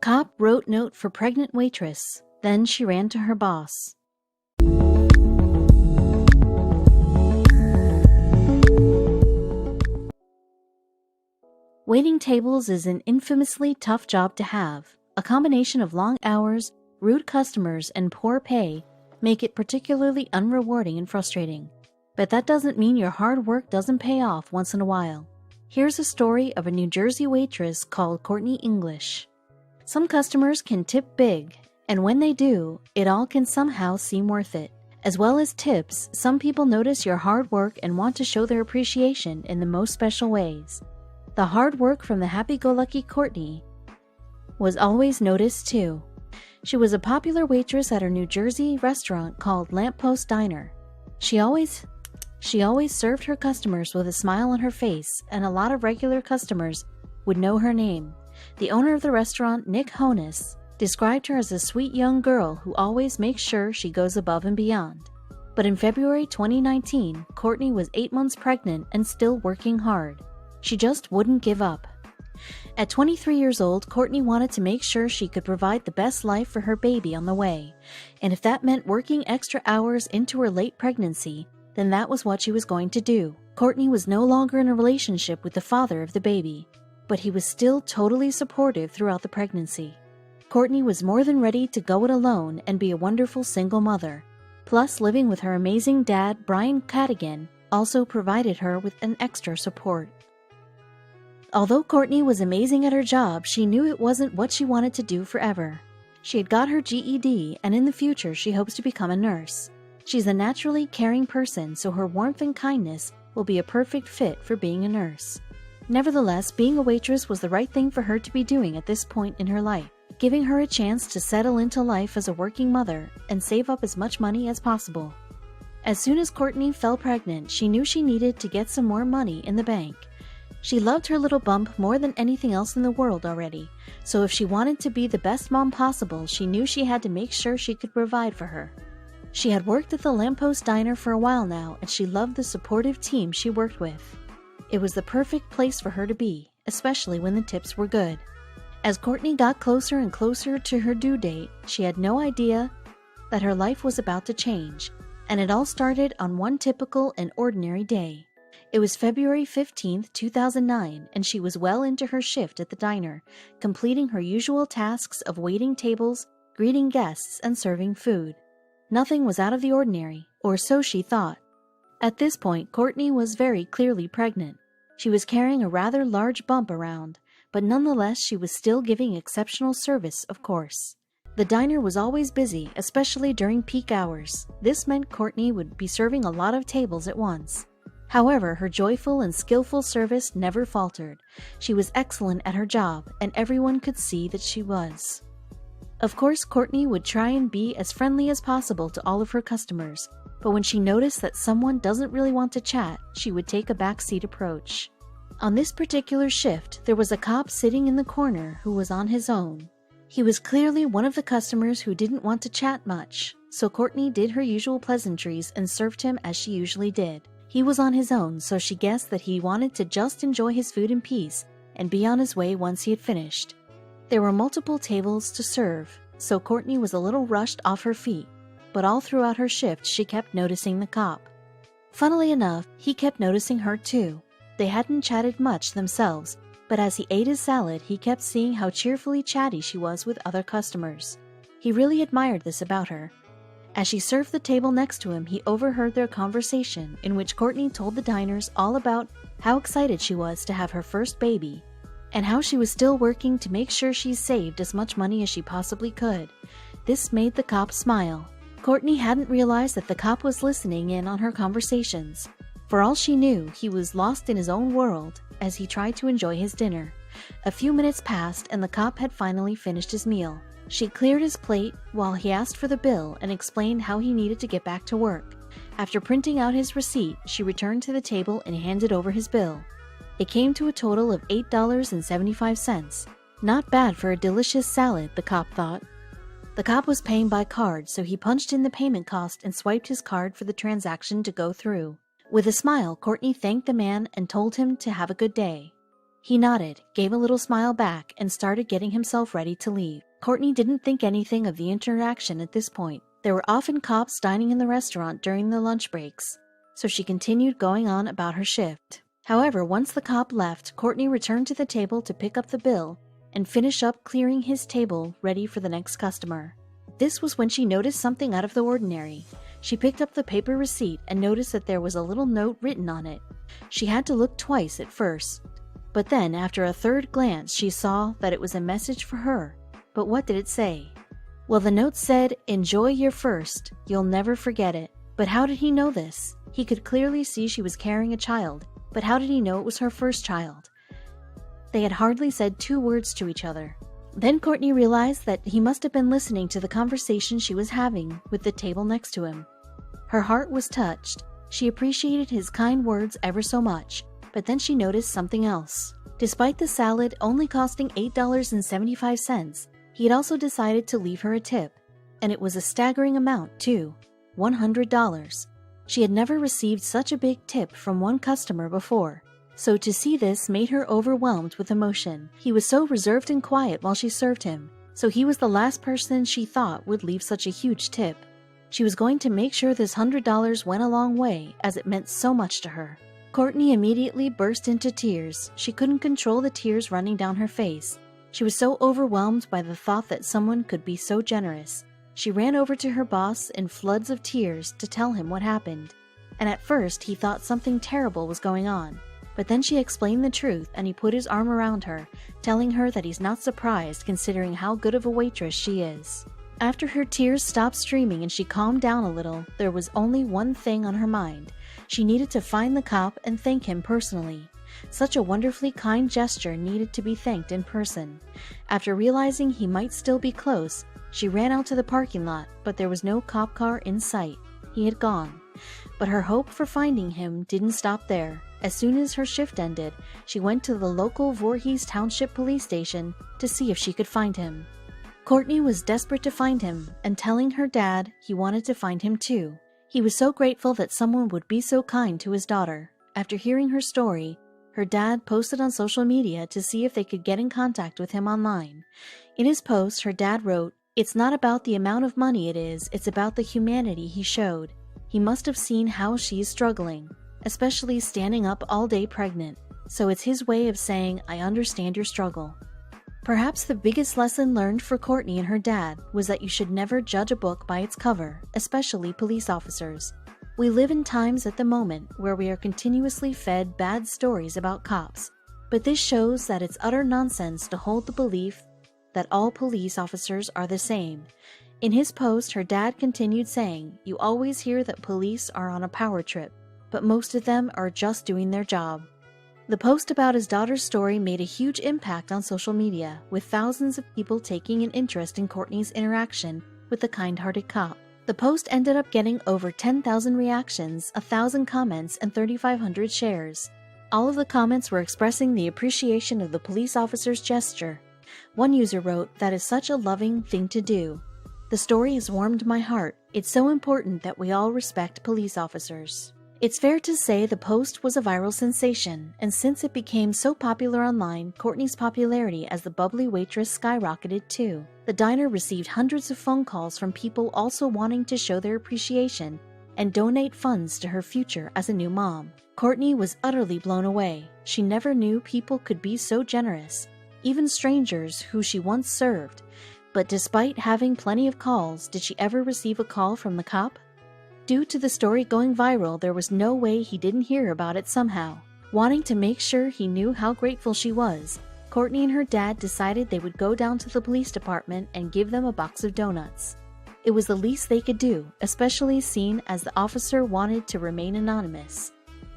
Cop wrote note for pregnant waitress. Then she ran to her boss. Waiting tables is an infamously tough job to have. A combination of long hours, rude customers, and poor pay make it particularly unrewarding and frustrating. But that doesn't mean your hard work doesn't pay off once in a while. Here's a story of a New Jersey waitress called Courtney English. Some customers can tip big, and when they do, it all can somehow seem worth it. As well as tips, some people notice your hard work and want to show their appreciation in the most special ways. The hard work from the happy-go-lucky Courtney was always noticed too. She was a popular waitress at her New Jersey restaurant called Lamppost Diner. She always served her customers with a smile on her face, and a lot of regular customers would know her name. The owner of the restaurant, Nick Honus, described her as a sweet young girl who always makes sure she goes above and beyond. But in February 2019, Courtney was 8 months pregnant and still working hard. She just wouldn't give up. At 23 years old, Courtney wanted to make sure she could provide the best life for her baby on the way. And if that meant working extra hours into her late pregnancy, then that was what she was going to do. Courtney was no longer in a relationship with the father of the baby, but he was still totally supportive throughout the pregnancy. Courtney was more than ready to go it alone and be a wonderful single mother. Plus, living with her amazing dad, Brian Cadigan, also provided her with an extra support. Although Courtney was amazing at her job, she knew it wasn't what she wanted to do forever. She had got her GED, and in the future she hopes to become a nurse. She's a naturally caring person, so her warmth and kindness will be a perfect fit for being a nurse. Nevertheless, being a waitress was the right thing for her to be doing at this point in her life, giving her a chance to settle into life as a working mother and save up as much money as possible. As soon as Courtney fell pregnant, she knew she needed to get some more money in the bank. She loved her little bump more than anything else in the world already, so if she wanted to be the best mom possible, she knew she had to make sure she could provide for her. She had worked at the Lamppost Diner for a while now, and she loved the supportive team she worked with. It was the perfect place for her to be, especially when the tips were good. As Courtney got closer and closer to her due date, she had no idea that her life was about to change, and it all started on one typical and ordinary day. It was February 15th, 2009, and she was well into her shift at the diner, completing her usual tasks of waiting tables, greeting guests, and serving food. Nothing was out of the ordinary, or so she thought. At this point, Courtney was very clearly pregnant. She was carrying a rather large bump around, but nonetheless she was still giving exceptional service, of course. The diner was always busy, especially during peak hours. This meant Courtney would be serving a lot of tables at once. However, her joyful and skillful service never faltered. She was excellent at her job, and everyone could see that she was. Of course, Courtney would try and be as friendly as possible to all of her customers, but when she noticed that someone doesn't really want to chat, she would take a backseat approach. On this particular shift, there was a cop sitting in the corner who was on his own. He was clearly one of the customers who didn't want to chat much, so Courtney did her usual pleasantries and served him as she usually did. He was on his own, so she guessed that he wanted to just enjoy his food in peace and be on his way once he had finished. There were multiple tables to serve, so Courtney was a little rushed off her feet, but all throughout her shift she kept noticing the cop. Funnily enough, he kept noticing her too. They hadn't chatted much themselves, but as he ate his salad, he kept seeing how cheerfully chatty she was with other customers. He really admired this about her. As she served the table next to him, he overheard their conversation, in which Courtney told the diners all about how excited she was to have her first baby, and how she was still working to make sure she saved as much money as she possibly could. This made the cop smile. Courtney hadn't realized that the cop was listening in on her conversations. For all she knew, he was lost in his own world as he tried to enjoy his dinner. A few minutes passed, and the cop had finally finished his meal. She cleared his plate while he asked for the bill and explained how he needed to get back to work. After printing out his receipt, she returned to the table and handed over his bill. It came to a total of $8.75. Not bad for a delicious salad, the cop thought. The cop was paying by card, so he punched in the payment cost and swiped his card for the transaction to go through. With a smile, Courtney thanked the man and told him to have a good day. He nodded, gave a little smile back, and started getting himself ready to leave. Courtney didn't think anything of the interaction at this point. There were often cops dining in the restaurant during the lunch breaks, so she continued going on about her shift. However, once the cop left, Courtney returned to the table to pick up the bill and finish up clearing his table ready for the next customer. This was when she noticed something out of the ordinary. She picked up the paper receipt and noticed that there was a little note written on it. She had to look twice at first, but then after a third glance she saw that it was a message for her. But what did it say? Well, the note said, "Enjoy your first. You'll never forget it." But how did he know this? He could clearly see she was carrying a child, but how did he know it was her first child? They had hardly said 2 words to each other. Then Courtney realized that he must have been listening to the conversation she was having with the table next to him. Her heart was touched. She appreciated his kind words ever so much, but then she noticed something else. Despite the salad only costing $8.75, he had also decided to leave her a tip, and it was a staggering amount too, $100. She had never received such a big tip from one customer before, so to see this made her overwhelmed with emotion. He was so reserved and quiet while she served him, so he was the last person she thought would leave such a huge tip. She was going to make sure this $100 went a long way, as it meant so much to her. Courtney immediately burst into tears. She couldn't control the tears running down her face. She was so overwhelmed by the thought that someone could be so generous. She ran over to her boss in floods of tears to tell him what happened. And at first he thought something terrible was going on. But then she explained the truth and he put his arm around her, telling her that he's not surprised considering how good of a waitress she is. After her tears stopped streaming and she calmed down a little, there was only one thing on her mind. She needed to find the cop and thank him personally. Such a wonderfully kind gesture needed to be thanked in person. After realizing he might still be close, she ran out to the parking lot, but there was no cop car in sight. He had gone. But her hope for finding him didn't stop there. As soon as her shift ended, she went to the local Voorhees Township police station to see if she could find him. Courtney was desperate to find him, and telling her dad he wanted to find him too. He was so grateful that someone would be so kind to his daughter. After hearing her story, her dad posted on social media to see if they could get in contact with him online. In his post, her dad wrote, "It's not about the amount of money it is, it's about the humanity he showed. He must have seen how she's struggling, especially standing up all day pregnant. So it's his way of saying, I understand your struggle." Perhaps the biggest lesson learned for Courtney and her dad was that you should never judge a book by its cover, especially police officers. We live in times at the moment where we are continuously fed bad stories about cops, but this shows that it's utter nonsense to hold the belief that all police officers are the same. In his post, her dad continued saying, "You always hear that police are on a power trip, but most of them are just doing their job." The post about his daughter's story made a huge impact on social media, with thousands of people taking an interest in Courtney's interaction with the kind-hearted cop. The post ended up getting over 10,000 reactions, 1,000 comments, and 3,500 shares. All of the comments were expressing the appreciation of the police officer's gesture. One user wrote, "That is such a loving thing to do. The story has warmed my heart. It's so important that we all respect police officers." It's fair to say the post was a viral sensation, and since it became so popular online, Courtney's popularity as the bubbly waitress skyrocketed too. The diner received hundreds of phone calls from people also wanting to show their appreciation and donate funds to her future as a new mom. Courtney was utterly blown away. She never knew people could be so generous, even strangers who she once served. But despite having plenty of calls, did she ever receive a call from the cop? Due to the story going viral, there was no way he didn't hear about it somehow. Wanting to make sure he knew how grateful she was, Courtney and her dad decided they would go down to the police department and give them a box of donuts. It was the least they could do, especially seeing as the officer wanted to remain anonymous.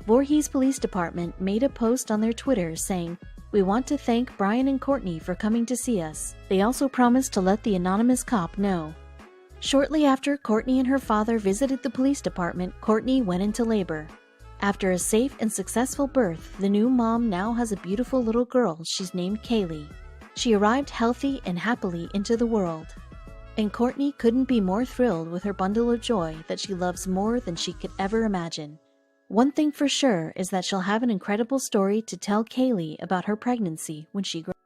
Voorhees Police Department made a post on their Twitter saying, "We want to thank Brian and Courtney for coming to see us." They also promised to let the anonymous cop know. Shortly after Courtney and her father visited the police department, Courtney went into labor. After a safe and successful birth, the new mom now has a beautiful little girl she's named Kaylee. She arrived healthy and happily into the world. And Courtney couldn't be more thrilled with her bundle of joy that she loves more than she could ever imagine. One thing for sure is that she'll have an incredible story to tell Kaylee about her pregnancy when she grows